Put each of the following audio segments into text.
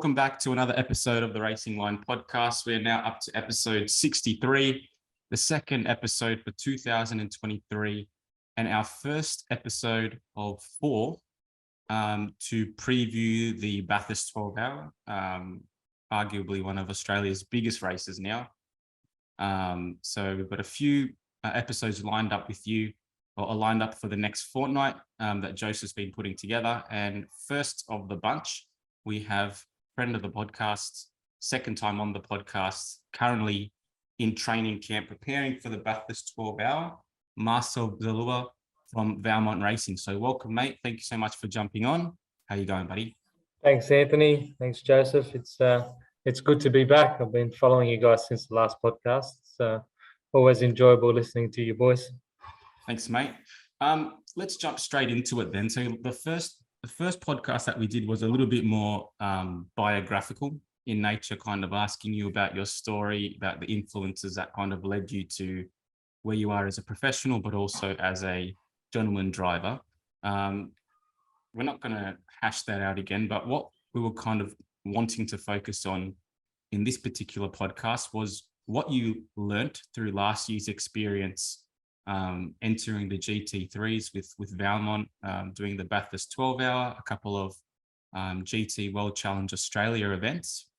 welcome back to another episode of the Racing Line podcast. We're now up to episode 63, the second episode for 2023, and our first episode of 4 to preview the Bathurst 12 hour, arguably one of Australia's biggest races now. So we've got a few episodes lined up with you, or lined up for the next fortnight that Joseph's been putting together. And first of the bunch, we have friend of the podcast, second time on the podcast, currently in training camp, preparing for the Bathurst 12 hour, Marcel Zaloua from Valmont Racing. So welcome, mate. Thank you so much for jumping on. How you going, buddy? Thanks, Anthony. Thanks, Joseph. It's good to be back. I've been following you guys since the last podcast. It's always enjoyable listening to you boys. Thanks, mate. Let's jump straight into it then. So the first podcast that we did was a little bit more biographical in nature, kind of asking you about your story, about the influences that kind of led you to where you are as a professional, but also as a gentleman driver. We're not going to hash that out again, but what we were kind of wanting to focus on in this particular podcast was what you learnt through last year's experience entering the GT3s with Valmont, doing the Bathurst 12 hour, a couple of GT World Challenge Australia events,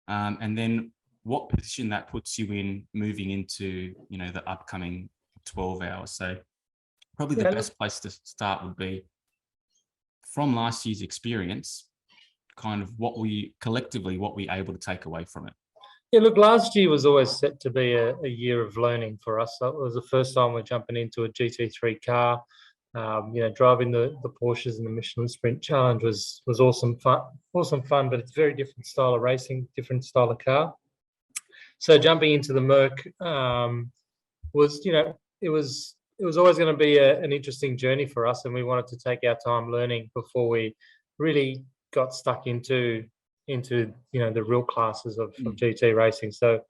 and then what position that puts you in moving into, the upcoming 12 hours. So probably the best place to start would be from last year's experience, kind of what we able to take away from it. Yeah, look, last year was always set to be a year of learning for us. So it was the first time we're jumping into a GT3 car. Driving the Porsches in the Michelin Sprint Challenge was awesome fun, but it's a very different style of racing, different style of car. So jumping into the Merc was always going to be an interesting journey for us, and we wanted to take our time learning before we really got stuck into the real classes of GT racing. So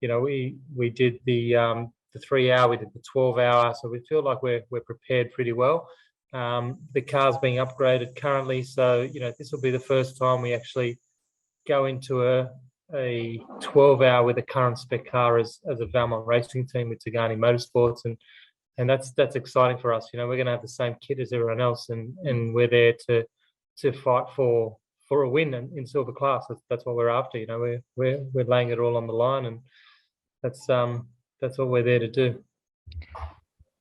we did the 3 hour, we did the 12 hour, so we feel like we're prepared pretty well. The car's being upgraded currently, so this will be the first time we actually go into a 12 hour with a current spec car as a Valmont Racing team with Tigani Motorsports, and that's exciting for us. We're going to have the same kit as everyone else, and we're there to fight for a win in silver class. That's what we're after. We're laying it all on the line, and that's what we're there to do.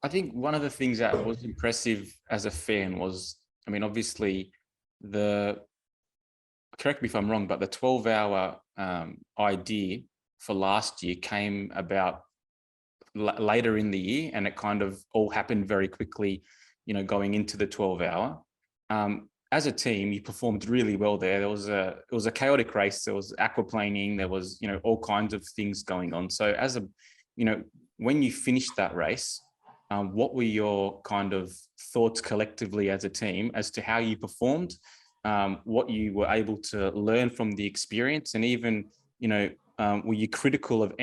I think one of the things that was impressive as a fan was, obviously correct me if I'm wrong, but the 12 hour idea for last year came about later in the year, and it kind of all happened very quickly, going into the 12 hour. As a team, you performed really well there. It was a chaotic race. There was aquaplaning. There was, all kinds of things going on. So when you finished that race, what were your kind of thoughts collectively as a team as to how you performed, what you were able to learn from the experience, and even, were you critical of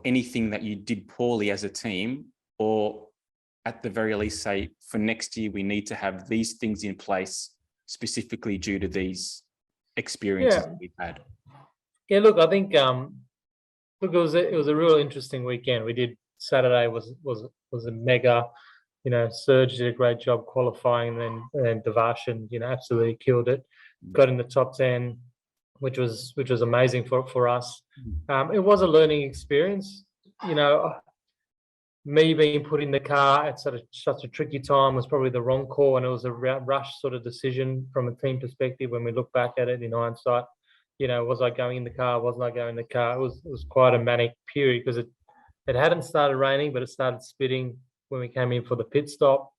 anything that you did poorly as a team, or at the very least say, for next year, we need to have these things in place specifically due to these experiences that we've had? Yeah, look, I think it was a real interesting weekend. We did Saturday was a mega, Serge did a great job qualifying, and then Devarshan, absolutely killed it. Got in the top 10, which was amazing for us. It was a learning experience. Me being put in the car at such a tricky time was probably the wrong call, and it was a rush sort of decision from a team perspective when we look back at it in hindsight. Was I going in the car? Wasn't I going in the car? It was quite a manic period because it hadn't started raining, but it started spitting when we came in for the pit stop,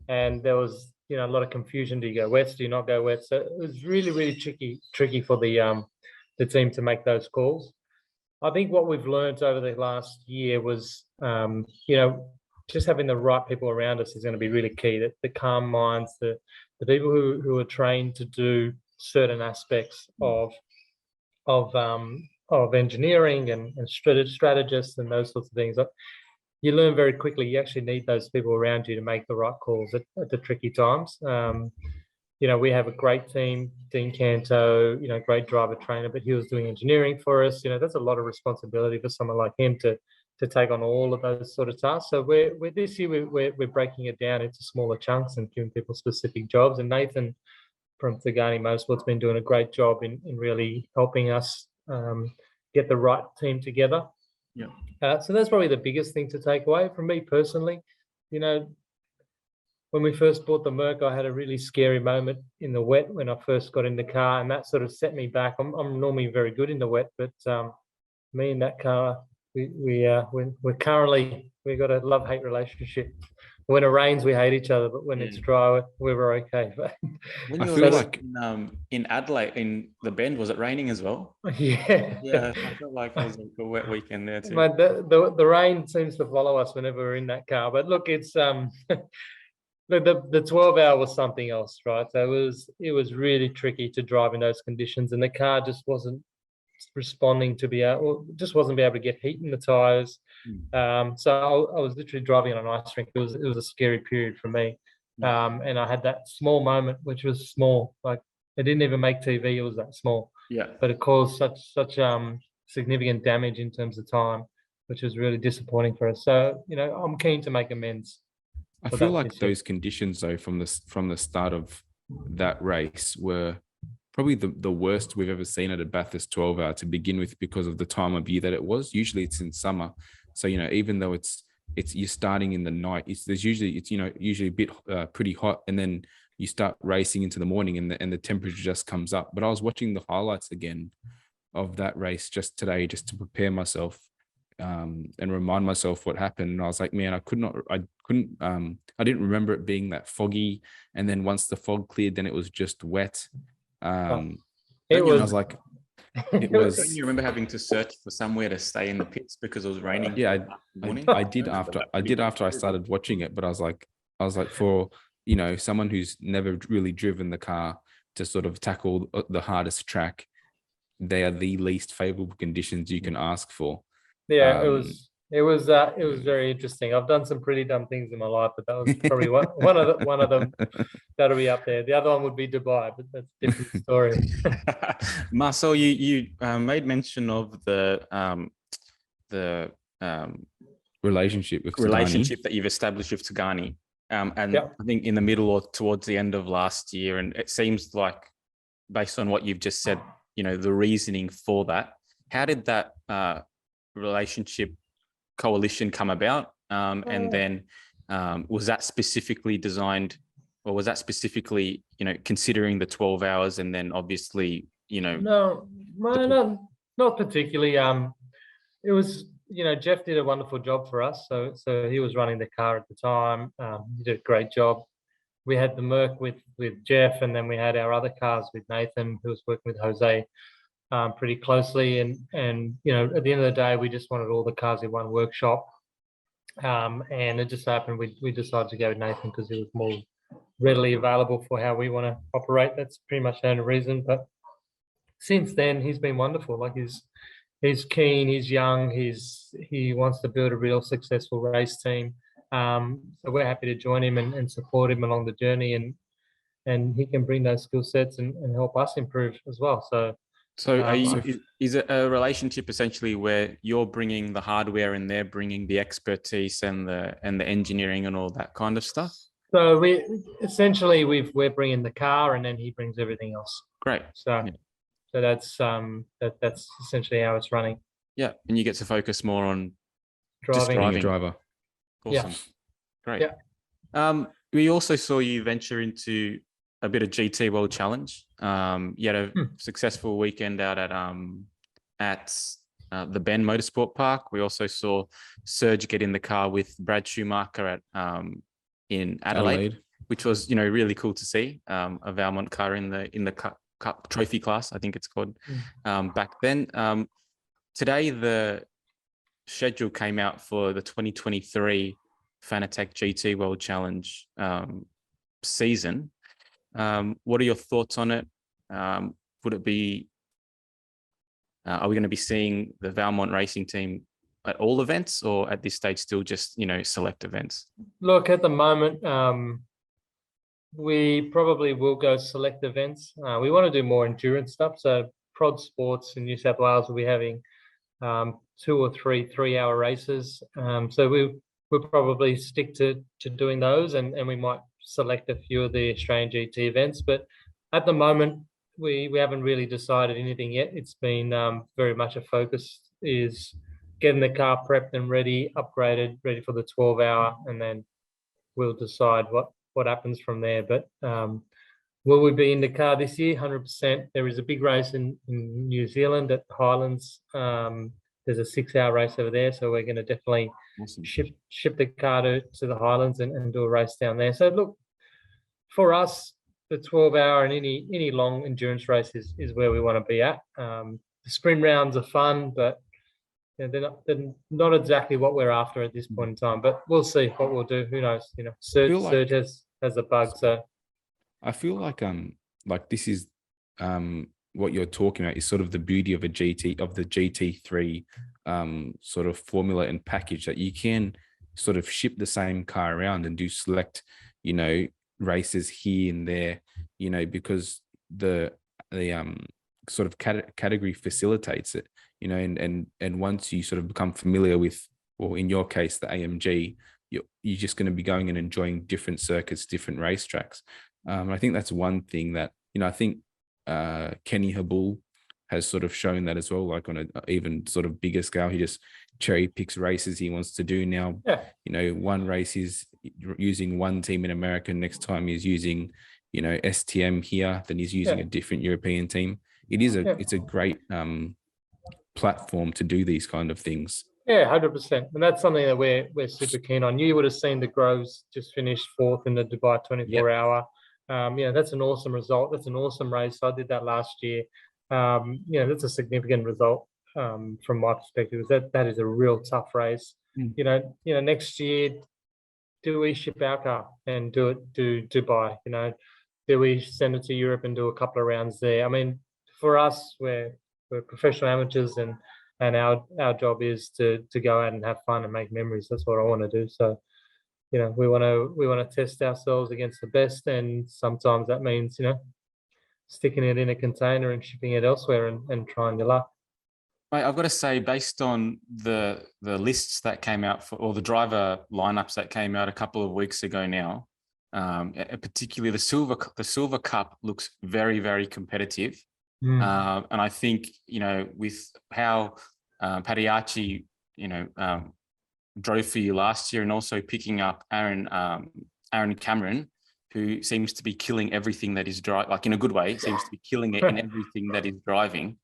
and there was a lot of confusion. Do you go wet? Do you not go wet? So it was really, really tricky for the team to make those calls. I think what we've learned over the last year was, just having the right people around us is going to be really key. That the calm minds, the people who are trained to do certain aspects of engineering and strategists and those sorts of things. You learn very quickly. You actually need those people around you to make the right calls at the tricky times. we have a great team, Dean Canto, great driver trainer, but he was doing engineering for us. That's a lot of responsibility for someone like him to take on all of those sort of tasks. So we're this year we're breaking it down into smaller chunks and giving people specific jobs. And Nathan from Thagani Motorsport's been doing a great job in really helping us get the right team together. Yeah. So that's probably the biggest thing to take away from me personally. When we first bought the Merc, I had a really scary moment in the wet when I first got in the car, and that sort of set me back. I'm normally very good in the wet, but me and that car, we're currently, we've got a love-hate relationship. When it rains, we hate each other, but when it's dry, we're okay. When I you feel were like in Adelaide, in the Bend, was it raining as well? Yeah. Yeah, I felt like it was a wet weekend there too. But the rain seems to follow us whenever we're in that car. But look, it's look, the 12-hour was something else, right? So it was really tricky to drive in those conditions, and the car just wasn't responding to just wasn't able to get heat in the tires. So I was literally driving on an ice rink. It was a scary period for me. And I had that small moment, which was small, like it didn't even make TV. It was that small. Yeah. But it caused such significant damage in terms of time, which was really disappointing for us. So I'm keen to make amends. I feel like those conditions, though, from the start of that race were probably the worst we've ever seen at a Bathurst 12-hour to begin with, because of the time of year that it was. Usually it's in summer, so even though it's you're starting in the night, it's usually a bit pretty hot, and then you start racing into the morning, and the temperature just comes up. But I was watching the highlights again of that race just today, just to prepare myself and remind myself what happened. And I was like, man, I didn't remember it being that foggy. And then once the fog cleared, then it was just wet. I was like, it was. Don't you remember having to search for somewhere to stay in the pits because it was raining? Yeah, I did after I started watching it, but I was like for someone who's never really driven the car to sort of tackle the hardest track, they are the least favorable conditions you can ask for. Yeah, it was very interesting. I've done some pretty dumb things in my life, but that was probably one of them. That'll be up there. The other one would be Dubai, but that's a different story. Marcel, you made mention of the relationship that you've established with Thagani, and I think in the middle or towards the end of last year, and it seems like, based on what you've just said, the reasoning for that. How did that relationship coalition come about? And then was that specifically designed, or was that specifically, considering the 12 hours, and then obviously, No, not particularly. It was, Jeff did a wonderful job for us. So he was running the car at the time. He did a great job. We had the Merc with Jeff, and then we had our other cars with Nathan, who was working with Jose pretty closely. And at the end of the day, we just wanted all the cars in one workshop. And it just happened we decided to go with Nathan because he was more readily available for how we want to operate. That's pretty much the only reason. But since then, he's been wonderful. Like he's keen, he's young, he wants to build a real successful race team. So we're happy to join him and support him along the journey, and he can bring those skill sets and help us improve as well. So is it a relationship essentially where you're bringing the hardware and they're bringing the expertise and the engineering and all that kind of stuff? So we're bringing the car, and then he brings everything else. Great. So that's that's essentially how it's running. Yeah, and you get to focus more on driving. Being a driver. Awesome. Yeah. Great. Yeah. We also saw you venture into a bit of GT World Challenge. You had a successful weekend out at the Bend Motorsport Park. We also saw Serge get in the car with Brad Schumacher at in Adelaide, which was really cool to see. A Valmont car in the Cup Trophy class, I think it's called, back then. Today the schedule came out for the 2023 Fanatec GT World Challenge season. What are your thoughts on it? Would it be? Are we going to be seeing the Valmont Racing team at all events, or at this stage still just select events? Look, at the moment, we probably will go select events. We want to do more endurance stuff. So Prod Sports in New South Wales will be having 2 or 3 3-hour races. So we'll probably stick to doing those, and we might select a few of the Australian GT events. But at the moment, we haven't really decided anything yet. It's been very much a focus is getting the car prepped and ready, upgraded, ready for the 12-hour, and then we'll decide what happens from there. But will we be in the car this year? 100%. There is a big race in New Zealand at the Highlands. There's a 6-hour race over there, so we're going to definitely ship the car to the Highlands and do a race down there. So look, for us, the 12-hour and any long endurance race is where we want to be at. The sprint rounds are fun, but they're not exactly what we're after at this point in time. But we'll see what we'll do. Who knows? Surge has a bug. So I feel like this is what you're talking about is sort of the beauty of the GT3 sort of formula and package, that you can sort of ship the same car around and do select, races here and there, because the sort of category facilitates it, and once you sort of become familiar with, or in your case, the AMG, you're just going to be going and enjoying different circuits, different racetracks. I think that's one thing that, I think Kenny Habul has sort of shown that as well, like on an even sort of bigger scale. He just cherry picks races he wants to do now. Yeah. One race is using one team in America, next time he's using, STM here, then he's using a different European team. It's a great platform to do these kind of things. Yeah, 100%. And that's something that we're super keen on. You would have seen the Groves just finished 4th in the Dubai 24-hour. That's an awesome result. That's an awesome race. I did that last year. That's a significant result from my perspective. That is a real tough race. Next year, do we ship our car and do Dubai? Do we send it to Europe and do a couple of rounds there? I mean, for us, we're professional amateurs, and our job is to go out and have fun and make memories. That's what I want to do. So, we want to test ourselves against the best, and sometimes that means sticking it in a container and shipping it elsewhere and trying your luck. Mate, I've got to say, based on the lists that came out or the driver lineups that came out a couple of weeks ago now, particularly the Silver Cup looks very, very competitive. And I think, with how Padiachi, drove for you last year, and also picking up Aaron Cameron, who seems to be killing everything that is driving, like in a good way, seems to be killing it in everything that is driving.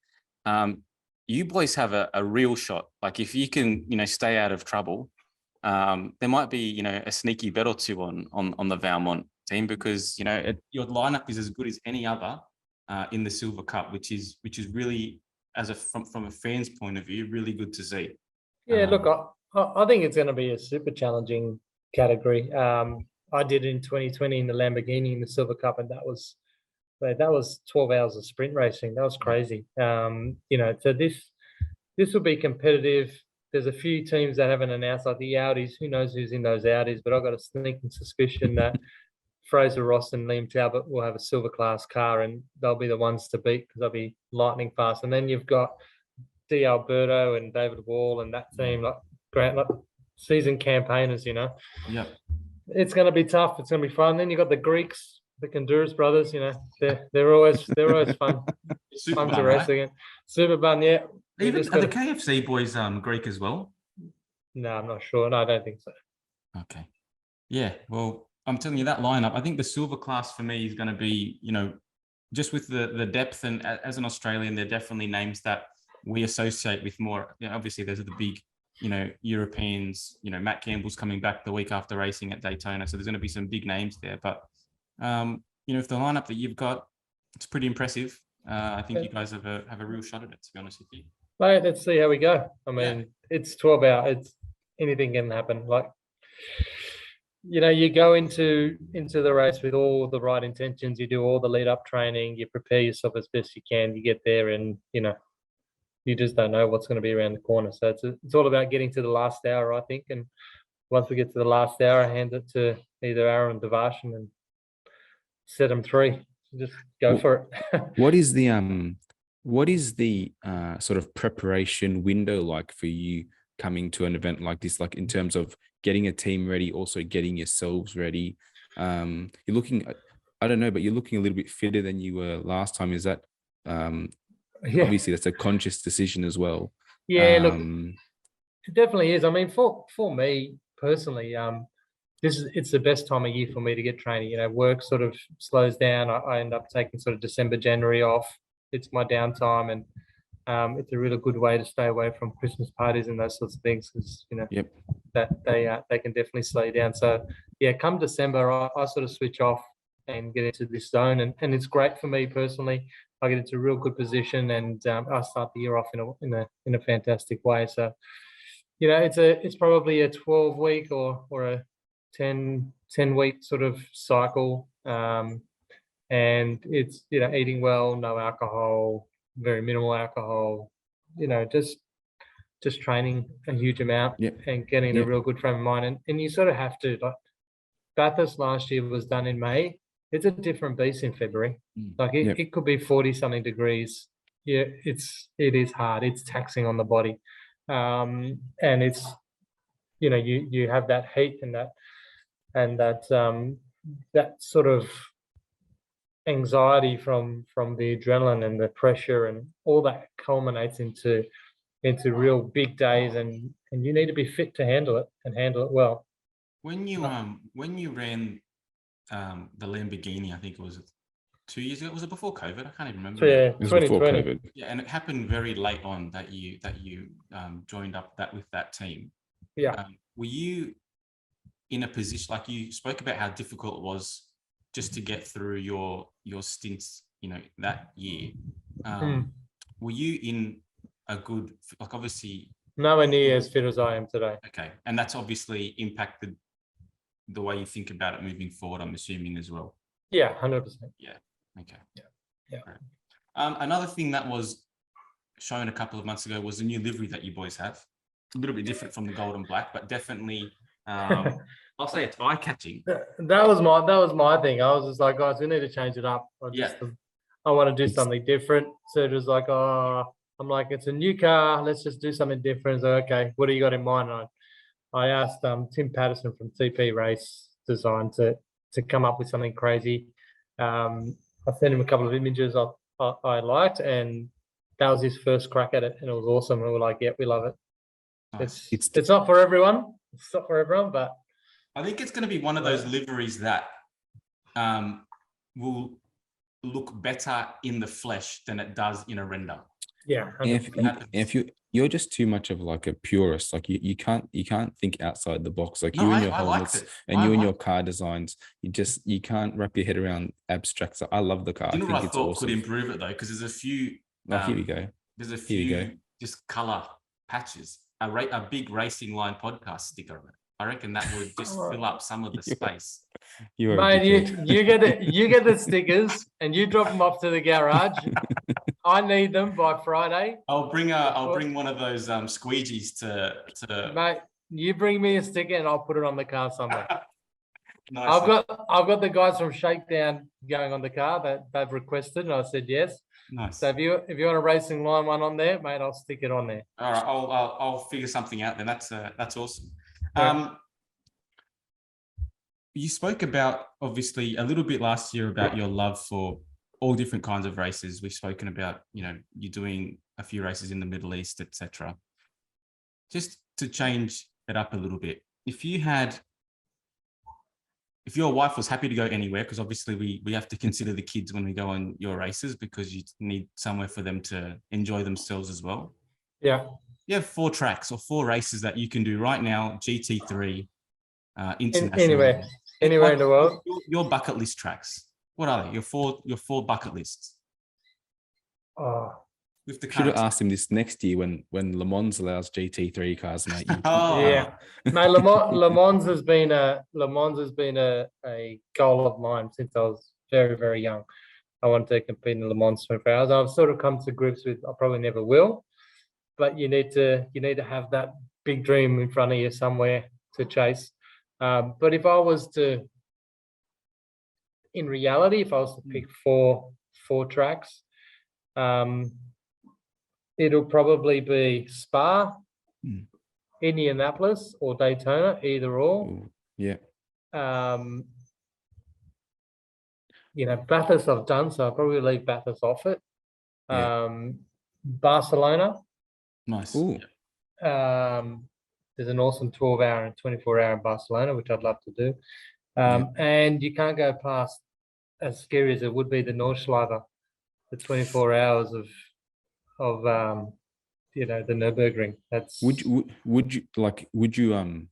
You boys have a real shot. Like if you can, stay out of trouble, there might be, a sneaky bet or two on the Valmont team, because, your lineup is as good as any other in the Silver Cup, which is really, from a fan's point of view, really good to see. Yeah, look, I think it's going to be a super challenging category. I did it in 2020 in the Lamborghini in the Silver Cup, and that was 12 hours of sprint racing. That was crazy. So this will be competitive. There's a few teams that haven't announced, like the Audis. Who knows who's in those Audis? But I've got a sneaking suspicion that Fraser Ross and Liam Talbot will have a silver class car, and they'll be the ones to beat because they'll be lightning fast. And then you've got D. Alberto and David Wall and that team, like seasoned campaigners. Yeah. It's going to be tough. It's going to be fun. Then you've got the Greeks, the Kondouris brothers. They're always fun. Fun to race against. Super fun, yeah. Even are the KFC boys Greek as well? No, I'm not sure. No, I don't think so. Okay. Yeah. Well, I'm telling you, that lineup, I think the silver class for me is going to be, just with the depth, and as an Australian, they're definitely names that we associate with more. Obviously, those are the big, Europeans. Matt Campbell's coming back the week after racing at Daytona, so there's going to be some big names there. But if the lineup that you've got, it's pretty impressive. I think you guys have a real shot at it, to be honest with you. Right, let's see how we go. I mean, It's 12 hours. It's anything can happen. Like, you go into the race with all the right intentions. You do all the lead up training. You prepare yourself as best you can. You get there, and you just don't know what's going to be around the corner. So it's all about getting to the last hour, I think. And once we get to the last hour, I hand it to either Aaron or Devarshan, and set them 3. Just go for it. What is the sort of preparation window like for you coming to an event like this, like in terms of getting a team ready, also getting yourselves ready? You're looking, I don't know, but you're looking a little bit fitter than you were last time. Is that Yeah. obviously that's a conscious decision as well? Yeah, look, it definitely is. I mean, for me personally, it's the best time of year for me to get training. You know, work sort of slows down. I end up taking sort of December, January off. It's my downtime, and it's a really good way to stay away from Christmas parties and those sorts of things, because you know that they can definitely slow you down. So yeah, come December, I sort of switch off and get into this zone, and it's great for me personally. I get into a real good position, and I start the year off in a fantastic way. So you know, it's probably a 12-week or a 10-week sort of cycle, and it's, you know, eating well, no alcohol, very minimal alcohol, you know, just training a huge amount and getting a real good frame of mind. And you sort of have to, like, Bathurst last year was done in May. It's a different beast in February. Like it could be 40 something degrees. Yeah, it is hard. It's taxing on the body. And it's, you know, you have that heat and that sort of anxiety from the adrenaline and the pressure, and all that culminates into real big days, and you need to be fit to handle it and handle it well. When you ran the Lamborghini, I think it was 2 years ago. Was it before COVID? I can't even remember. Yeah, It was before COVID. Yeah, and it happened very late on that you joined up with that team. Yeah. Were you in a position, like you spoke about how difficult it was just to get through your stints, you know, that year? Were you in a good, like, obviously nowhere near as fit as I am today? Okay, and that's obviously impacted the way you think about it moving forward, I'm assuming, as well. Yeah, 100%. Yeah. Okay. Yeah. Right. Another thing that was shown a couple of months ago was the new livery that you boys have. A little bit different from the gold and black, but definitely, I'll say it's eye-catching. That was my thing. I was just like, guys, we need to change it up. I want to do something different. So it was like, I'm like, it's a new car. Let's just do something different. So, okay, what do you got in mind? And I asked Tim Patterson from TP Race Design to come up with something crazy. I sent him a couple of images I liked, and that was his first crack at it, and it was awesome. And we were like, yeah, we love it. Nice. It's not for everyone. It's not for everyone, but I think it's going to be one of those liveries that will look better in the flesh than it does in a render. Yeah. If you're just too much of like a purist, like you can't think outside the box. Like you and your helmets and you and your car designs, you can't wrap your head around abstract. So I love the car. You know, I think it's awesome. Could improve it though, because there's a few. Here we go. There's a few just color patches. A big racing line podcast sticker on it. I reckon that would just fill up some of the space. Mate, you get the stickers and you drop them off to the garage. I need them by Friday. I'll bring one of those squeegees to. Mate, you bring me a sticker and I'll put it on the car somewhere. Nice. I've got the guys from Shakedown going on the car that they've requested, and I said yes. Nice. So if you want a racing line one on there, mate, I'll stick it on there. All right, I'll figure something out then. That's awesome. Yeah. You spoke about, obviously, a little bit last year about your love for all different kinds of races. We've spoken about, you know, you doing a few races in the Middle East, etc. Just to change it up a little bit, if your wife was happy to go anywhere, because obviously we have to consider the kids when we go on your races, because you need somewhere for them to enjoy themselves as well. Yeah. You have 4 tracks or 4 races that you can do right now, GT3, international. Anywhere in the world. Your bucket list tracks. What are they? Your four bucket lists. With the should have asked him this next year when Le Mans allows GT3 cars, mate. Yeah, mate. Le Mans has been a goal of mine since I was very, very young. I wanted to compete in Le Mans 24 hours. I've sort of come to grips with I probably never will, but you need to have that big dream in front of you somewhere to chase. But if I was to in reality, if I was to pick four tracks, it'll probably be Spa, Indianapolis, or Daytona, either or. Ooh, yeah. Bathurst I've done, so I'll probably leave Bathurst off it. Barcelona. Nice. Ooh. There's an awesome 12-hour and 24-hour in Barcelona, which I'd love to do. And you can't go past, as scary as it would be, the Nordschleife, the 24 hours of the Nürburgring. That's Would you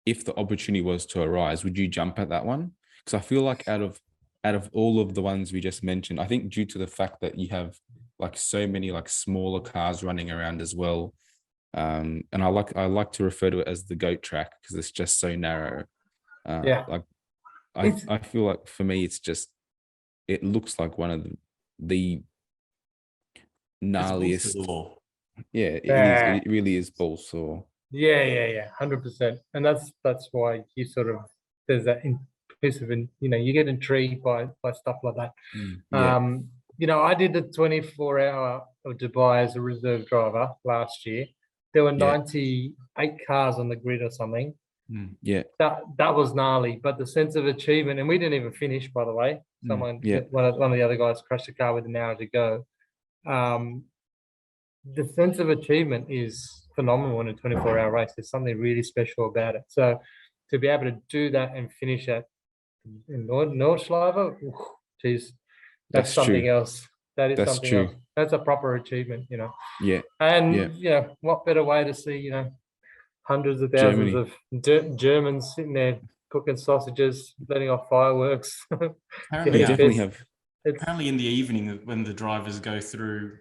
if the opportunity was to arise, would you jump at that one? Because I feel like out of all of the ones we just mentioned, I think due to the fact that you have like so many like smaller cars running around as well, and I like to refer to it as the goat track because it's just so narrow. Like I feel like for me it looks like one of the gnarliest. Yeah, it is. It really is balls sore. Yeah, 100%. And that's why you sort of there's that piece of you get intrigued by stuff like that. I did the 24-hour of Dubai as a reserve driver last year. There were 98 cars on the grid or something. Yeah, that was gnarly. But the sense of achievement, and we didn't even finish, by the way. One of the other guys crashed the car with an hour to go. The sense of achievement is phenomenal in a 24-hour race. There's something really special about it. So to be able to do that and finish at in Nordschleife, geez, that's something true. else. That is that's something true. else. That's a proper achievement, Yeah. And what better way to see, hundreds of thousands of Germans sitting there cooking sausages, letting off fireworks. Apparently in the evening when the drivers go through,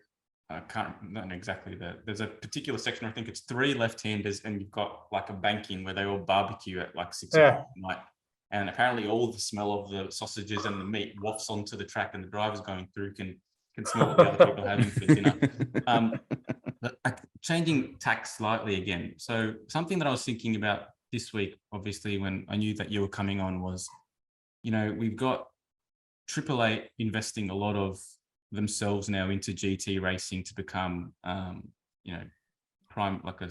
I don't know exactly there's a particular section, I think it's 3 left-handers, and you've got like a banking where they all barbecue at like 6 o'clock at night. And apparently all the smell of the sausages and the meat wafts onto the track, and the drivers going through can smell what the other people are having for dinner. But changing tack slightly again. So something that I was thinking about this week, obviously, when I knew that you were coming on was, we've got AAA investing a lot of themselves now into GT racing to become, prime, like a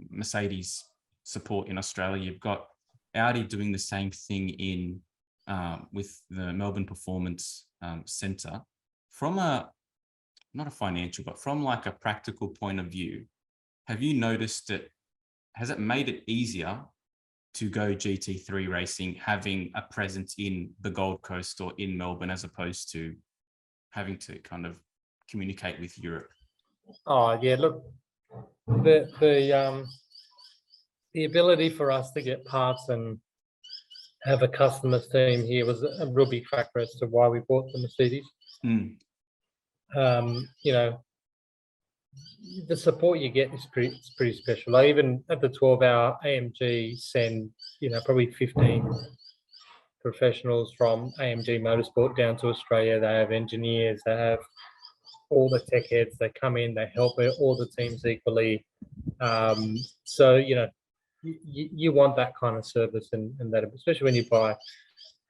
Mercedes support in Australia. You've got Audi doing the same thing in with the Melbourne Performance Centre. From not a financial, but from like a practical point of view, have you noticed has it made it easier to go GT3 racing, having a presence in the Gold Coast or in Melbourne, as opposed to having to kind of communicate with Europe? Oh yeah, look, the ability for us to get parts and have a customers team here was a real big factor as to why we bought the Mercedes. The support you get is pretty special. Like even at the 12-hour, AMG send probably 15 professionals from AMG Motorsport down to Australia. They have engineers, they have all the tech heads. They come in, they help all the teams equally. So you want that kind of service, and that, especially when you buy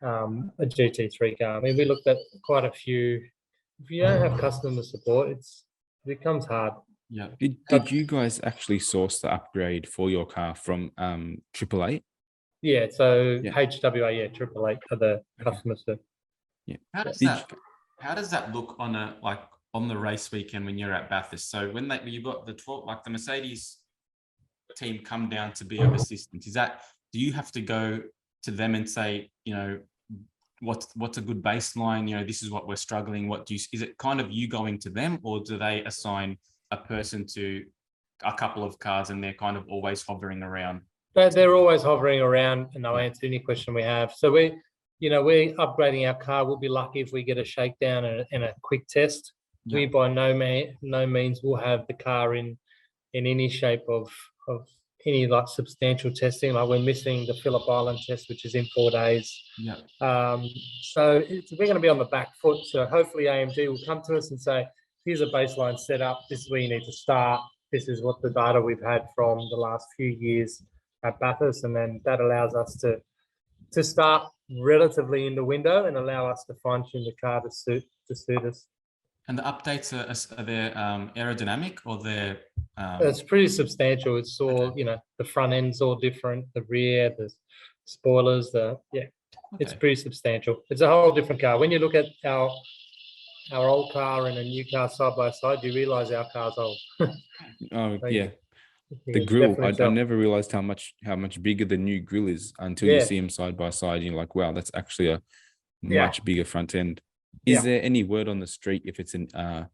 a GT3 car. I mean, we looked at quite a few. If you don't have customer support, it becomes hard. Yeah. Did you guys actually source the upgrade for your car from AAA? Yeah. So HWA, AAA are the customers. Yeah. How does that look on the race weekend when you're at Bathurst? So when you've got the 12, like the Mercedes team come down to be of assistance, do you have to go to them and say, what's a good baseline? This is what we're struggling. Is it kind of you going to them, or do they assign a person to a couple of cars and they're kind of always hovering around? They're always hovering around, and they'll answer any question we have. So we're upgrading our car. We'll be lucky if we get a shakedown and a quick test. Yeah. We by no means will have the car in any shape of any like substantial testing. Like we're missing the Phillip Island test, which is in 4 days. Yeah. So we're going to be on the back foot. So hopefully AMG will come to us and say, here's a baseline setup. This is where you need to start. This is what the data we've had from the last few years at Bathurst, and then that allows us to to start relatively in the window and allow us to fine tune the car to suit us. And the updates are they aerodynamic or they're It's pretty substantial. It's all, you know, the front end's all different, the rear, the spoilers, it's pretty substantial. It's a whole different car. When you look at our old car and a new car side by side, you realize our car's old. Oh, Like, yeah. you The can grill, definitely I tell. never realized how much bigger the new grill is until you Yeah. see them side by side. You're like, wow, that's actually a Yeah. much bigger front end. Is Yeah. there any word on the street if it's an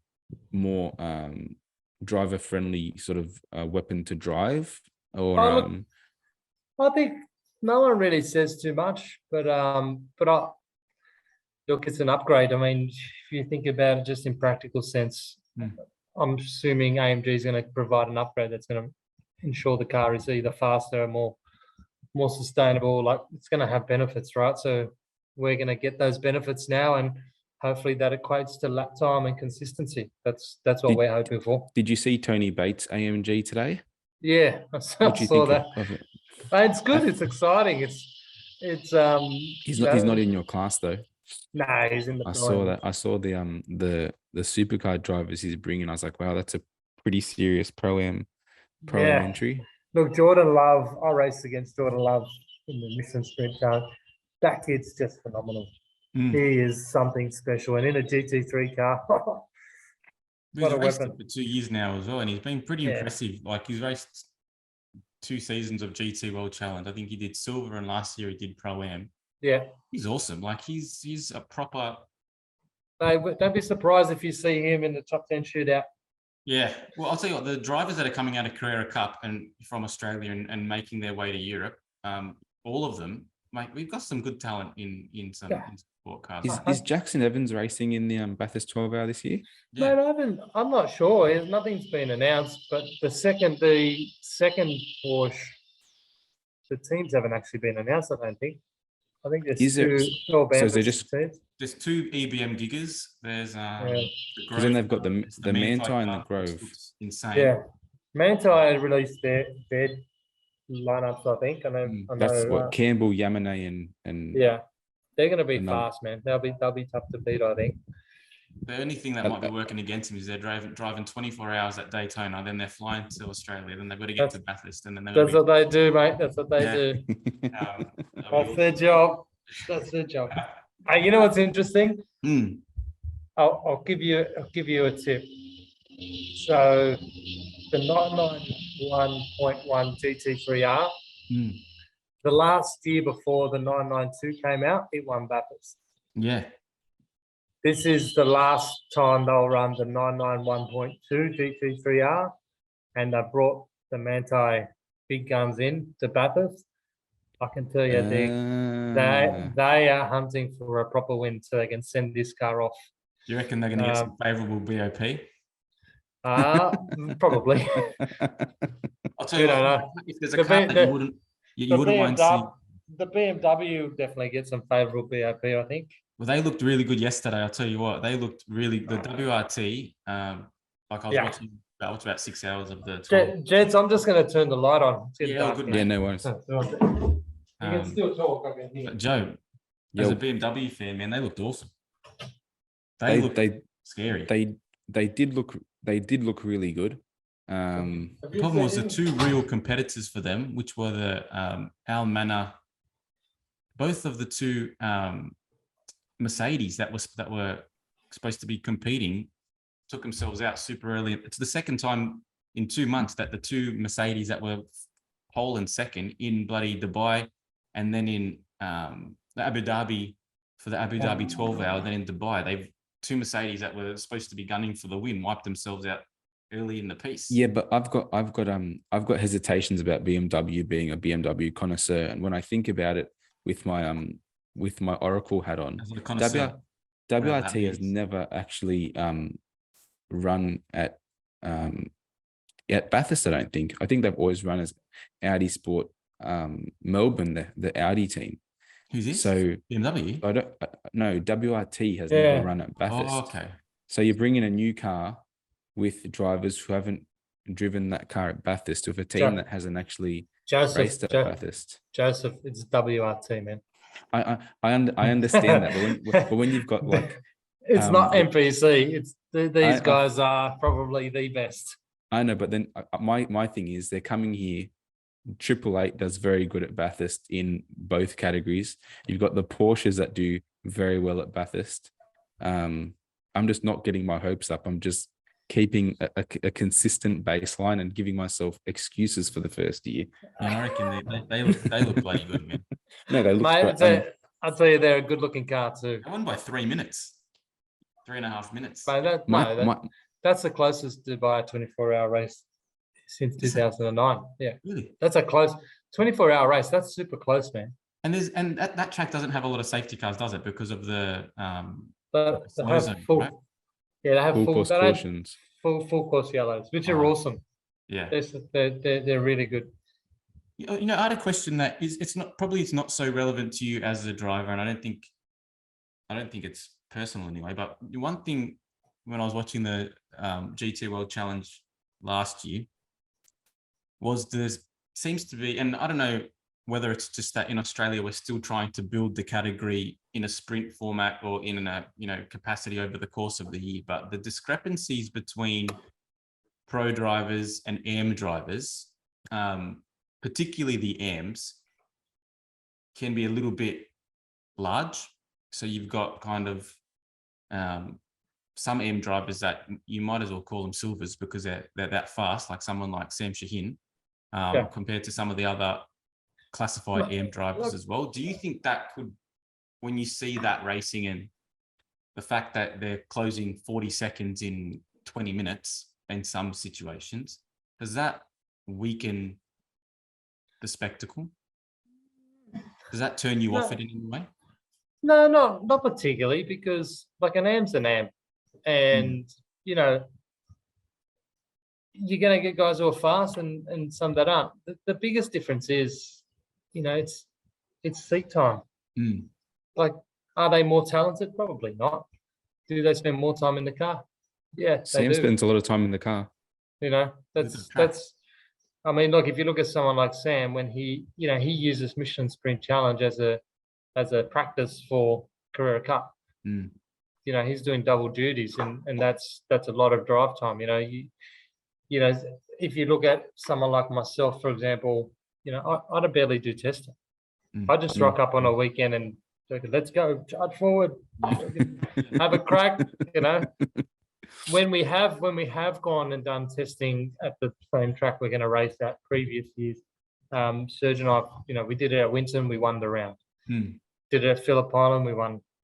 more driver friendly sort of weapon to drive? Or I think no one really says too much, but look, it's an upgrade. I mean, if you think about it just in practical sense, I'm assuming AMG is going to provide an upgrade that's going to ensure the car is either faster or more sustainable. Like, it's going to have benefits, right? So we're going to get those benefits now, and hopefully that equates to lap time and consistency. That's what we're hoping for. Did you see Tony Bates AMG today? Yeah, I saw that. Of it? It's good. It's exciting. He's not in your class though. No, he's in the. I saw that. I saw the supercar drivers he's bringing. I was like, wow, that's a pretty serious pro-am entry. Look, Jordan Love. I raced against Jordan Love in the Michelin Sprint car. That kid's just phenomenal. He is something special, and in a GT3 car. He's raced it for 2 years now as well, and he's been pretty impressive. Like, he's raced 2 seasons of GT World Challenge. I think he did silver, and last year he did pro-am. Yeah, he's awesome. Like, he's a proper. Don't be surprised if you see him in the top 10 shootout. Yeah, well, I'll tell you what, the drivers that are coming out of Carrera Cup and from Australia and making their way to Europe, all of them, mate, we've got some good talent in some sport cars. Is Jackson Evans racing in the Bathurst 12 hour this year? Yeah. No, I'm not sure. Nothing's been announced, but the second Porsche, the teams haven't actually been announced, I don't think. I think there's there's 2 EBM giggers. There's because then they've got the Manti and the Grove. Insane. Yeah, Manti released their lineups, I think. I know that's what Campbell, Yamane, and yeah, they're going to be fast, man. They'll be tough to beat, I think. The only thing that might be working against them is they're driving 24 hours at Daytona, then they're flying to Australia, then they've got to get to Bathurst, and then that's what they do, mate. That's what they do. That's their job. That's their job. Hey, you know what's interesting? I'll give you a tip. So the 991.1 GT3R, the last year before the 992 came out, it won Bathurst. Yeah. This is the last time they'll run the 991.2 GT3R, and they brought the Manti big guns in to Bathurst. I can tell you, they are hunting for a proper win so they can send this car off. Do you reckon they're going to get some favourable BOP? Probably. I'll tell you what, if there's a car that you wouldn't mind seeing. The BMW definitely get some favourable BOP, I think. Well, they looked really good yesterday. I'll tell you what, they looked really the WRT. Like I was watching about 6 hours of the. Jeds, I'm just going to turn the light on. Good, yeah, no worries. You can still talk. I can hear. But Joe, as a BMW fan, man, they looked awesome. They looked scary. They did look really good. The problem was the 2 real competitors for them, which were the Al Manor, both of the 2 Mercedes that were supposed to be competing, took themselves out super early. It's the second time in 2 months that the 2 Mercedes that were pole and second in bloody Dubai, and then in the Abu Dhabi for the Abu Dhabi 12 hour, then in Dubai, they've 2 Mercedes that were supposed to be gunning for the win wiped themselves out early in the piece. Yeah, but I've got hesitations about BMW being a BMW connoisseur, and when I think about it with my Oracle hat on, WRT has never actually run at Bathurst. I don't think. I think they've always run as Audi Sport Melbourne, the Audi team. Who's this? So BMW? I don't. No, WRT has never run at Bathurst. Oh, okay. So you bring in a new car with drivers who haven't driven that car at Bathurst, with a team that hasn't actually raced at Bathurst. Joseph, it's WRT, man. I understand that, but when you've got like it's not the- NPC. It's these I- guys are probably the best. I know, but then my thing is they're coming here. Triple Eight does very good at Bathurst in both categories. You've got the Porsches that do very well at Bathurst. I'm just not getting my hopes up. I'm just keeping a consistent baseline and giving myself excuses for the first year. And I reckon they look bloody good, man. No, they look Mate, great. I'll tell you, they're a good-looking car too. They won by 3 minutes, 3.5 minutes. Mate, that's the closest to buy a 24-hour race since 2009. Yeah, Really? that's a close 24-hour race. That's super close, man. And that track doesn't have a lot of safety cars, does it? Because of the But they slow have zone, full, right? yeah, they have Full full course they have cautions. full course yellows, which are awesome. Yeah. They're really good. You know, I had a question that it's not so relevant to you as a driver, and I don't think it's personal anyway. But one thing when I was watching the GT World Challenge last year was seems to be, and I don't know whether it's just that in Australia we're still trying to build the category in a sprint format or in a capacity over the course of the year, but the discrepancies between pro drivers and AM drivers, particularly the AMs, can be a little bit large. So you've got kind of some AM drivers that you might as well call them silvers because they're that fast, like someone like Sam Shaheen, compared to some of the other classified AM drivers as well. Do you think that could, when you see that racing and the fact that they're closing 40 seconds in 20 minutes in some situations, does that weaken the spectacle? Does that turn you off it in any way? No, not particularly, because like an AM's an AM, and you're going to get guys who are fast and some that aren't. The biggest difference is, it's seat time. Like, are they more talented? Probably not. Do they spend more time in the car? Yeah, Sam spends a lot of time in the car. That's. I mean, look, if you look at someone like Sam, when he uses Michelin Sprint Challenge as a practice for Carrera Cup. He's doing double duties, and that's a lot of drive time. If you look at someone like myself, for example, I barely do testing. I just rock up on a weekend and let's go, charge forward, have a crack. When we have gone and done testing at the same track we're going to race at previous years, Serge and I, we did it at Winton, we won the round. Did it at Phillip Island,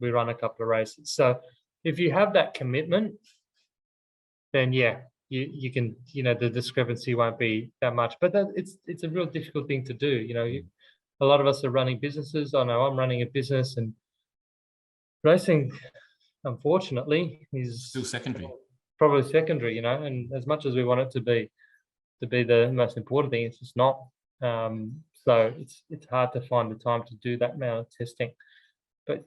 we run a couple of races. So if you have that commitment, then yeah, you can, the discrepancy won't be that much. But it's a real difficult thing to do. A lot of us are running businesses. I know I'm running a business, and racing, unfortunately, is still secondary. Probably secondary, and as much as we want it to be the most important thing, it's just not. So it's hard to find the time to do that amount of testing. But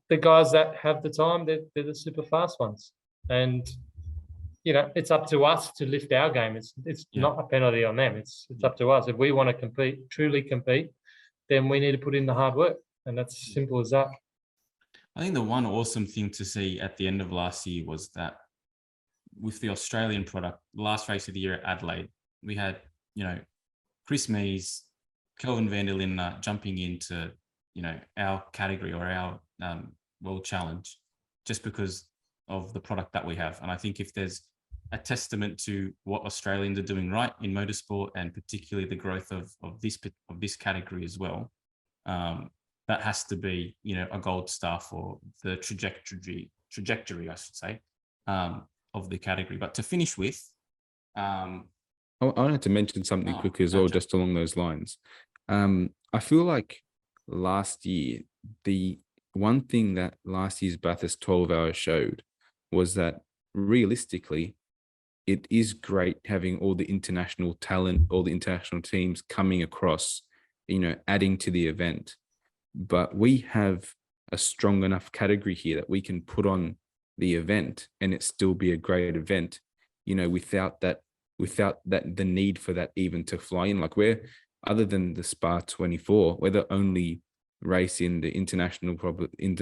the guys that have the time, they're the super fast ones, and it's up to us to lift our game. It's not a penalty on them. It's up to us. If we want to truly compete, then we need to put in the hard work, and that's simple as that. I think the one awesome thing to see at the end of last year was that with the Australian product, last race of the year at Adelaide, we had, Chris Mees, Kelvin van der Linde jumping into, our category or our World Challenge just because of the product that we have. And I think if there's a testament to what Australians are doing right in motorsport, and particularly the growth of this category as well, that has to be, a gold star for the trajectory, I should say, of the category. But to finish with, I wanted to mention something quick as well, just along those lines. I feel like last year, the one thing that last year's Bathurst 12 hours showed was that realistically, it is great having all the international talent, all the international teams coming across, adding to the event. But we have a strong enough category here that we can put on the event and it still be a great event, without the need for that even to fly in. Like other than the Spa 24, we're the only race in the international in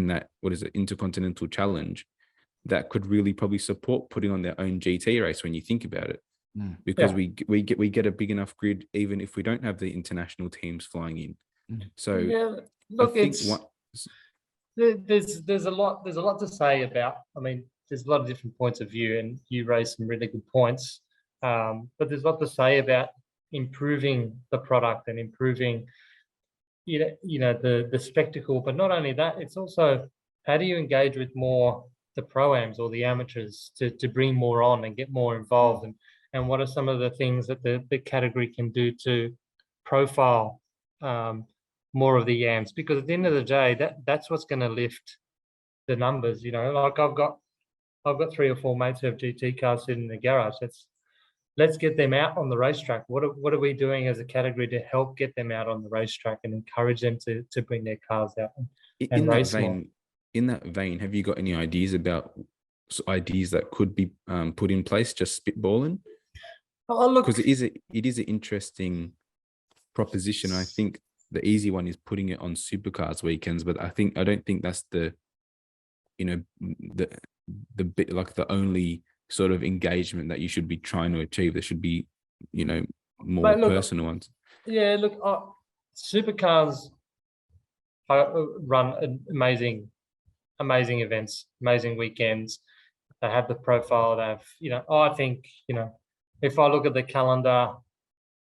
that what is it, Intercontinental Challenge, that could really probably support putting on their own GT race when you think about it. Because we get a big enough grid even if we don't have the international teams flying in. So look, I think there's a lot to say about. I mean, there's a lot of different points of view, and you raised some really good points. But there's a lot to say about improving the product and improving, the spectacle. But not only that, it's also how do you engage with more the pro-ams or the amateurs to bring more on and get more involved, and what are some of the things that the category can do to profile more of the yams? Because at the end of the day, that's what's going to lift the numbers. Like I've got 3 or 4 mates who have GT cars sitting in the garage. Let's get them out on the racetrack. What are we doing as a category to help get them out on the racetrack and encourage them to bring their cars out and race more? In that vein, have you got any ideas that could be put in place? Just spitballing. Oh, look, because it is an interesting proposition. I think the easy one is putting it on supercars weekends, but I don't think that's the bit, like the only sort of engagement that you should be trying to achieve. There should be more personal ones. Yeah, look, supercars run amazing events, amazing weekends. They have the profile. They have, I think, if I look at the calendar,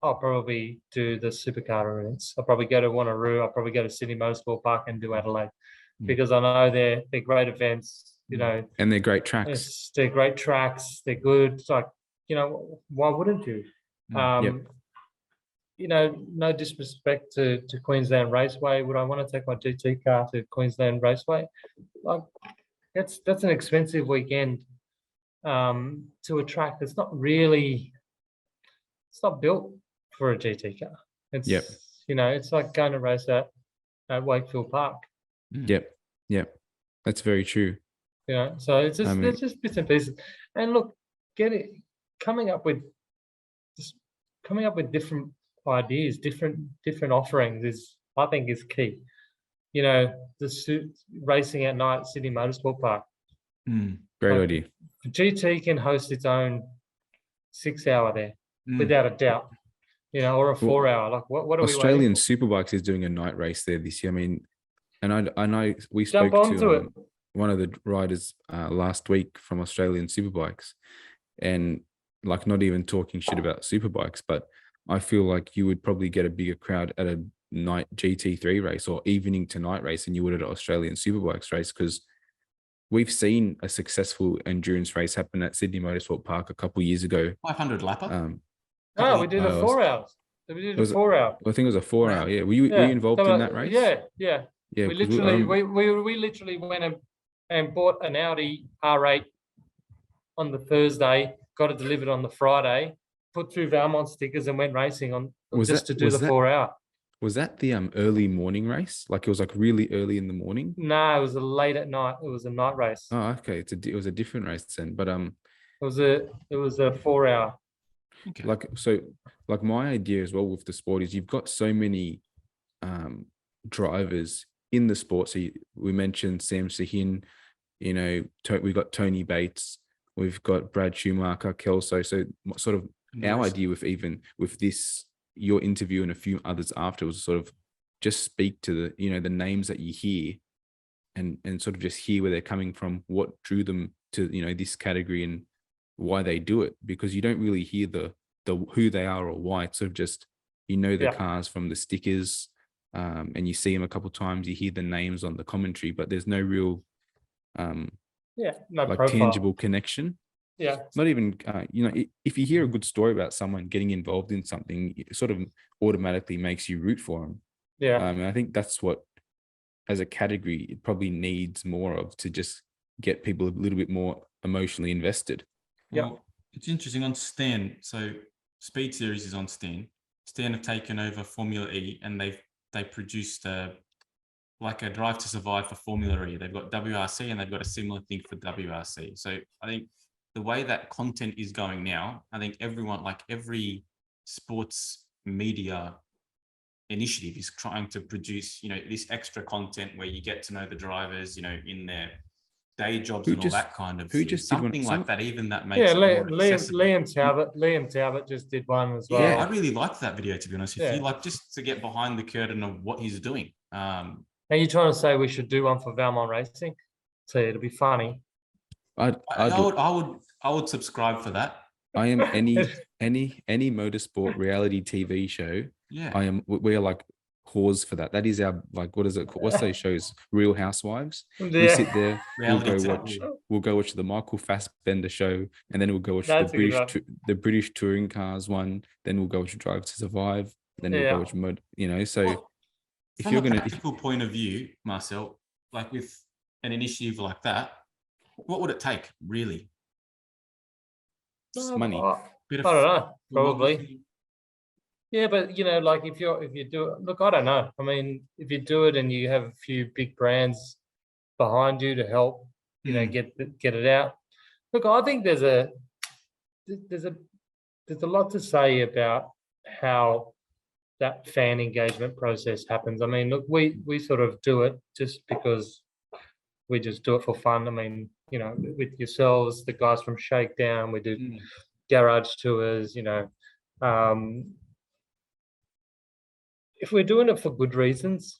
I'll probably do the supercar events. I'll probably go to Wanneroo. I'll probably go to Sydney Motorsport Park and do Adelaide, because I know they're great events, and they're great tracks. They're great tracks. They're good. It's like, why wouldn't you? No disrespect to Queensland Raceway. Would I want to take my GT car to Queensland Raceway? Like, that's an expensive weekend to a track that's not really. It's not built for a GT car. It's it's like going to race at Wakefield Park. Yep. That's very true. So it's just there's just bits and pieces. And look, coming up with different ideas, different offerings I think is key. The racing at night at Sydney Motorsport Park. Great idea. GT can host its own 6-hour there, without a doubt. Or a 4-hour. Like what are Australian we Superbikes is doing a night race there this year. I mean, and I know we Jump spoke to it. one of the riders last week from Australian Superbikes, and like, not even talking shit about Superbikes, but I feel like you would probably get a bigger crowd at a night GT3 race or evening to night race than you would at an Australian Superbikes race, because we've seen a successful endurance race happen at Sydney Motorsport Park a couple of years ago. 500 lapper. No, we did a 4 hours. We did a 4 hour. I think it was a 4 hour. Yeah. Were you involved in that race? Yeah. Yeah. We literally went and bought an Audi R8 on the Thursday, got it delivered on the Friday, put 2 Valmont stickers and went racing to do the 4 hour. Was that the early morning race? Like, it was like really early in the morning? No, it was late at night. It was a night race. Oh, okay. It was a different race then. But it was a 4 hour. Okay. Like my idea as well with the sport is you've got so many drivers in the sport. So we mentioned Sam Sahin, we've got Tony Bates, we've got Brad Schumacher, Kelso. So sort of our idea with this, your interview and a few others after, was sort of just speak to the names that you hear and sort of just hear where they're coming from, what drew them to this category and why they do it, because you don't really hear the who they are or why. It's sort of just the cars from the stickers, and you see them a couple of times, you hear the names on the commentary, but there's no real tangible connection. Yeah. Not even if you hear a good story about someone getting involved in something, it sort of automatically makes you root for them. Yeah. And I think that's what, as a category, it probably needs more of, to just get people a little bit more emotionally invested. Well, it's interesting on Stan. So Speed Series is on Stan. Stan have taken over Formula E, and they produced like a Drive to Survive for Formula E. They've got WRC and they've got a similar thing for WRC. So I think the way that content is going now, I think every sports media initiative is trying to produce, this extra content where you get to know the drivers, in their day jobs and all that kind of thing. Something like that, even that makes it more accessible. Liam Talbot just did one as well. Yeah, I really liked that video, to be honest with you. Like, just to get behind the curtain of what he's doing. Are you trying to say we should do one for Valmont Racing? So it'll be funny. I would subscribe for that. I am any motorsport reality TV show. Yeah, we're like whores for that. That is our, like, what is it called? What's those shows? Real Housewives. Yeah. We sit there. Reality We'll go watch the Michael Fassbender show, and then we'll go watch the British touring cars one. Then we'll go watch Drive to Survive. Then we'll go watch So if you're gonna, practical point of view, Marcel, like with an initiative like that, what would it take, really? Just money. I don't know. Probably. Yeah, but like if you do it, look, I don't know. I mean, if you do it and you have a few big brands behind you to help, get it out. Look, I think there's a lot to say about how that fan engagement process happens. I mean, look, we sort of do it just because we just do it for fun. I mean, with yourselves, the guys from Shakedown, we do garage tours, if we're doing it for good reasons,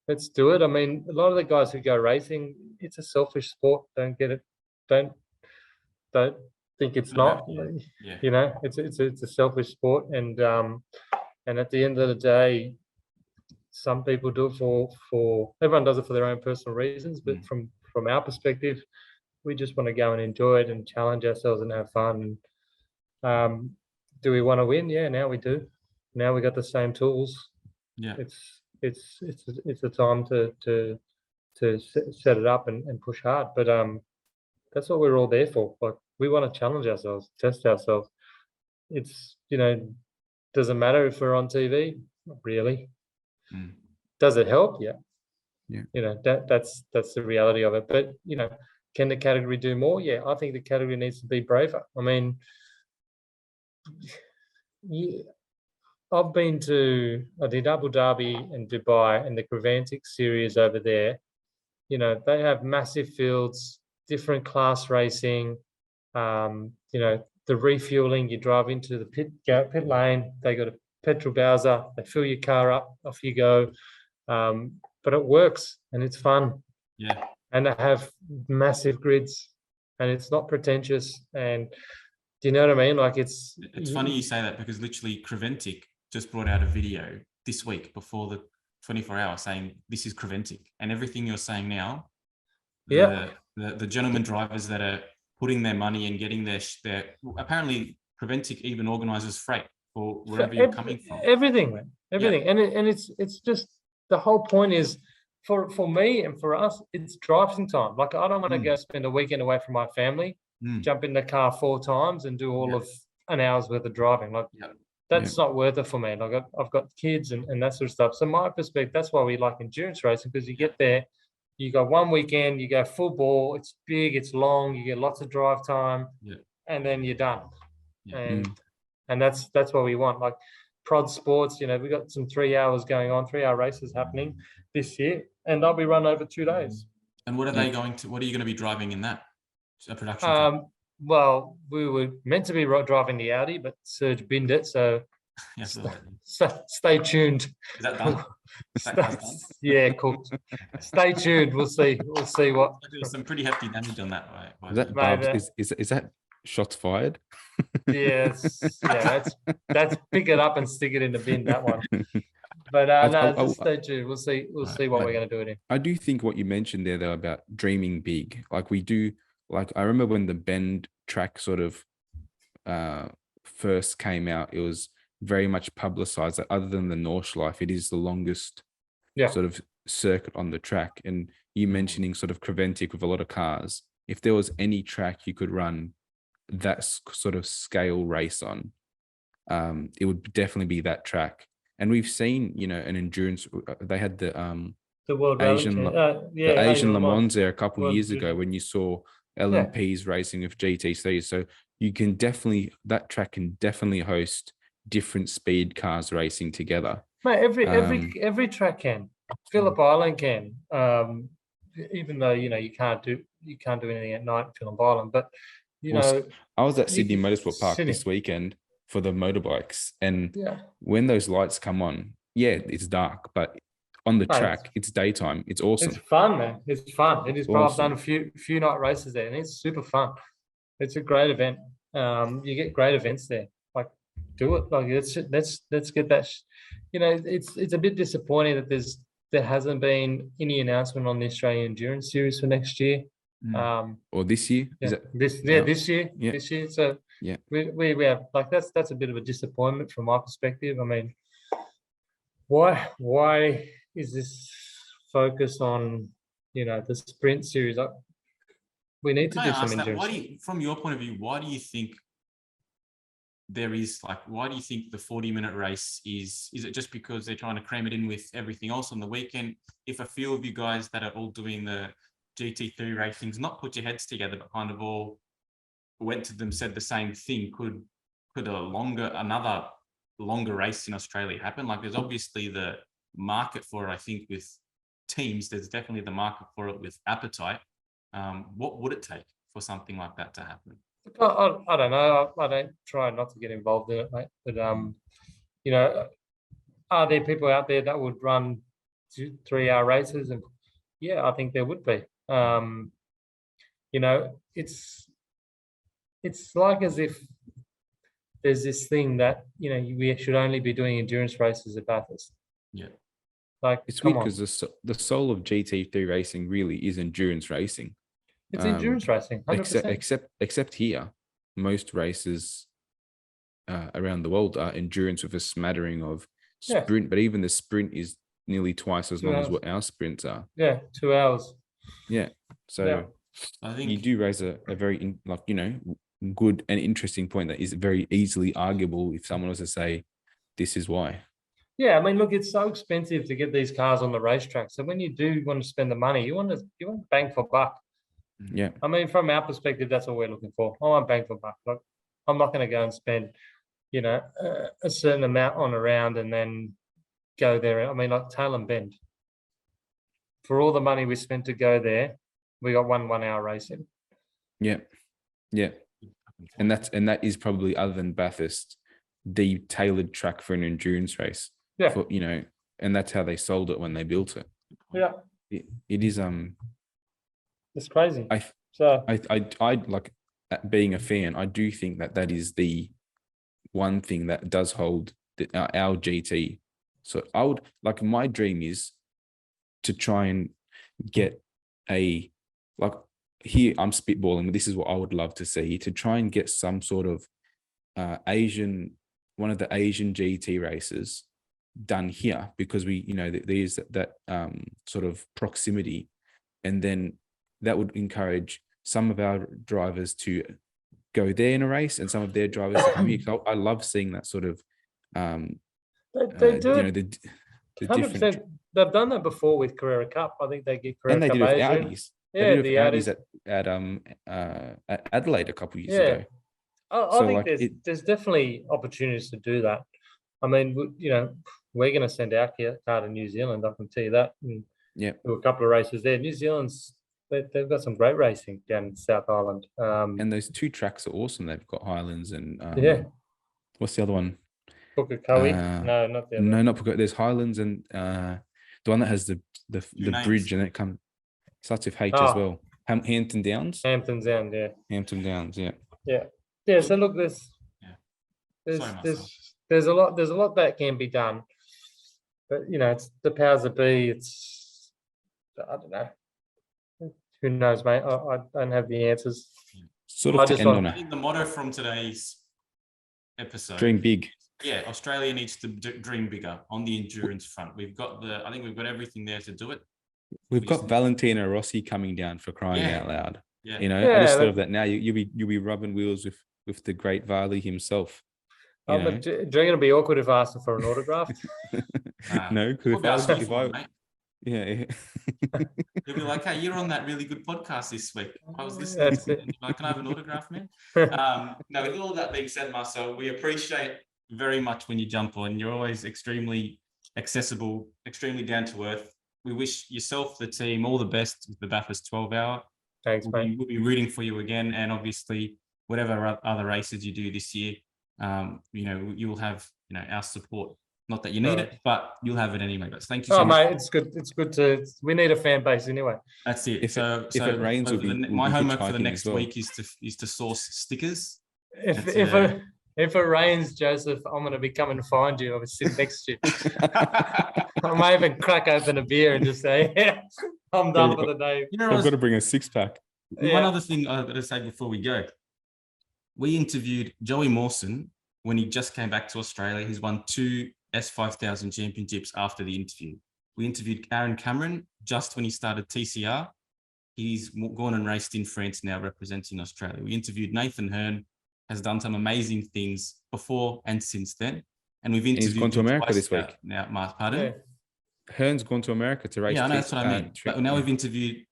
let's do it. I mean, a lot of the guys who go racing, it's a selfish sport. Don't get it. Don't think it's not. Yeah. It's a selfish sport, and at the end of the day, some people do it for everyone does it for their own personal reasons. But from our perspective, we just want to go and enjoy it and challenge ourselves and have fun. Do we want to win? Yeah, now we do. Now we got the same tools. Yeah, it's a time to set it up and push hard. But that's what we're all there for. Like, we want to challenge ourselves, test ourselves. It's does it matter if we're on TV? Not really. Does it help? Yeah. That's the reality of it. But can the category do more? Yeah, I think the category needs to be braver. I mean, I did Abu Dhabi and Dubai and the Creventic series over there. They have massive fields, different class racing. The refueling, you drive into the pit lane, they got a petrol bowser, they fill your car up, off you go. But it works and it's fun. Yeah. And they have massive grids and it's not pretentious. And do you know what I mean? Like, it's funny you say that, because literally Creventic just brought out a video this week before the 24 hours saying this is Creventic, and everything you're saying now, the gentleman drivers that are putting their money and getting their apparently Creventic even organizes freight for wherever you're coming from. Everything, man. Everything. Yeah. And it's just, the whole point is for me and for us, it's driving time. Like, I don't want to go spend a weekend away from my family, jump in the car 4 times and do all of an hour's worth of driving. Like, that's not worth it for me. Like, I've got kids and that sort of stuff. So my perspective, that's why we like endurance racing, because you get there, you go one weekend, you go full ball, it's big, it's long, you get lots of drive time, and then you're done. And that's what we want. Like Prod Sports, we got some 3 hours going on, 3-hour races happening this year, and they'll be run over 2 days. And what are they what are you going to be driving in that? A production car? Well, we were meant to be driving the Audi, but Serge binned it, so stay tuned. Is that done? Yeah, cool. Stay tuned. We'll see what. There's some pretty hefty damage on that, right? Is that Bubs, is that shots fired? Yes. Yeah, that's pick it up and stick it in the bin, that one. But just stay tuned. We'll see what we're going to do it in. I do think what you mentioned there, though, about dreaming big. Like, we do. Like, I remember when the Bend track sort of first came out, it was very much publicized that other than the Nordschleife, it is the longest sort of circuit on the track. And you mentioning sort of Creventic with a lot of cars, if there was any track you could run that sort of scale race on, it would definitely be that track. And we've seen, an endurance, they had the World Asian Le Mans there a couple of years ago, when you saw LMPs racing with GTCs. So you can definitely, that track can definitely host different speed cars racing together. Mate, every track can. Phillip Island can. Even though you can't do anything at night in Phillip Island, but I was at Sydney you- Motorsport Park Sydney. this weekend for the motorbikes, and Yeah. when those lights come on, yeah, it's dark, but on the Mate, track, it's daytime. It's awesome. It's fun, man. It's fun. It is. Awesome. I've done a few night races there, and it's super fun. It's a great event. You get great events there. Like, do it. Like, let's get that. It's a bit disappointing that there hasn't been any announcement on the Australian Endurance Series for next year. Or this year? Yeah, Is it? this year. Yeah. This year. So yeah, we have, like, that's a bit of a disappointment from my perspective. I mean, why is this focus on the sprint series? We need to Can I do some ask that? endurance. From your point of view, why do you think why do you think the 40-minute race is it just because they're trying to cram it in with everything else on the weekend? If a few of you guys that are all doing the GT3 racings, not put your heads together, but kind of all went to them, said the same thing, could another longer race in Australia happen? Like, there's obviously the market for it, I think, with teams. There's definitely the market for it with appetite. What would it take for something like that to happen? I don't know. I don't try not to get involved in it, mate. But are there people out there that would run 3-hour races? And yeah, I think there would be. It's like as if there's this thing that we should only be doing endurance races at Bathurst. Yeah, like it's weird because the soul of GT3 racing really is endurance racing. It's endurance racing, 100%. Except here, most races around the world are endurance with a smattering of sprint. But even the sprint is nearly twice as long as what our sprints are. Yeah, 2 hours. Yeah, so I think you do raise a very good and interesting point that is very easily arguable if someone was to say, "This is why." Yeah, I mean, look, it's so expensive to get these cars on the racetrack. So when you do want to spend the money, you want bang for buck. Yeah. I mean, from our perspective, that's what we're looking for. I want bang for buck. Like, I'm not going to go and spend, a certain amount on a round and then go there. I mean, like Tail Bend. For all the money we spent to go there, we got 1 hour racing. Yeah. Yeah. And that is probably, other than Bathurst, the tailored track for an endurance race. Yeah. And that's how they sold it when they built it. Yeah. It is it's crazy. I like, being a fan, I do think that is the one thing that does hold our GT. So I would, like, my dream is to try and get here I'm spitballing, but this is what I would love to see, to try and get some sort of one of the Asian GT races done here, because there's that sort of proximity, and then that would encourage some of our drivers to go there in a race and some of their drivers to come here. I love seeing that sort of they do it. The 100%. different. They've done that before with Carrera Cup. I think they get Carrera And they Cup did it with Asia. Audis. Yeah, They did it the with Audis at Adelaide a couple of years ago. I think there's definitely opportunities to do that. I mean, we're going to send our car to New Zealand. I can tell you that. And do a couple of races there. New Zealand's they've got some great racing down in South Island. And those 2 tracks are awesome. They've got Highlands and what's the other one? Pukekohe? No, not the other. No, not Pukekohe. There's Highlands and the one that has the bridge, and it starts with H as well. Hampton Downs. Hampton Downs, yeah. Hampton Downs, yeah. Yeah. So look, there's a lot that can be done, but it's the powers that be. It's, I don't know. Who knows, mate? I don't have the answers. Sort of I think the motto from today's episode: dream big. Yeah, Australia needs to dream bigger on the endurance front. I think we've got everything there to do it. We've got Valentino Rossi coming down, for crying out loud. Yeah. I just thought of that now. You'll be rubbing wheels with the great Varley himself. Do you think it'll be awkward if I asked him for an autograph? No, because if I yeah. You'll be like, "Hey, you're on that really good podcast this week. I was listening to it. Like, can I have an autograph, man?" No, with all that being said, Marcel, we appreciate very much when you jump on. You're always extremely accessible, extremely down to earth. We wish yourself, the team, all the best with the Bathurst 12 Hour. Thanks, mate. We'll be rooting for you again, and obviously whatever other races you do this year, you know, you will have, you know, our support. Not that you need it, but you'll have it anyway. But thank you so much. Mate, it's good. It's good to. We need a fan base anyway. That's it. If it rains, my homework for the hitchhiking next as well. week is to source stickers. If it rains, Joseph, I'm going to be coming to find you. I'll be sitting next to you. I might even crack open a beer and just say, "Yeah, I'm done for the day." You know, I've got to bring a 6-pack. one other thing I've got to say before we go. We interviewed Joey Mawson when he just came back to Australia. He's won 2 S5000 championships after the interview. We interviewed Aaron Cameron just when he started TCR. He's gone and raced in France now, representing Australia. We interviewed Nathan Hearn, has done some amazing things before and since then. And we've interviewed. He's gone to America this week. Now, pardon? Yeah. Hearn's gone to America to race. Yeah, I know, that's what I mean. But now we've interviewed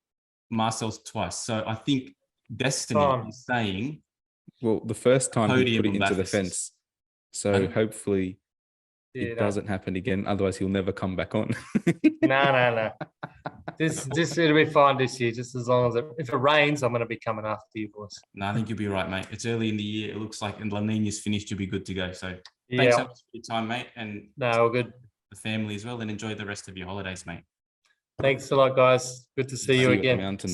Marcel twice. So I think destiny is saying. Well, the first time he put it into the Bathurst. fence. So hopefully it doesn't happen again. Otherwise, he'll never come back on. No. This it'll be fine this year. Just as long as if it rains, I'm going to be coming after you boys. No, I think you'll be right, mate. It's early in the year. It looks like, and La Nina's finished. You'll be good to go. So thanks so much for your time, mate, and all good. The family as well. And enjoy the rest of your holidays, mate. Thanks a lot, guys. Good to see you again. Mountain.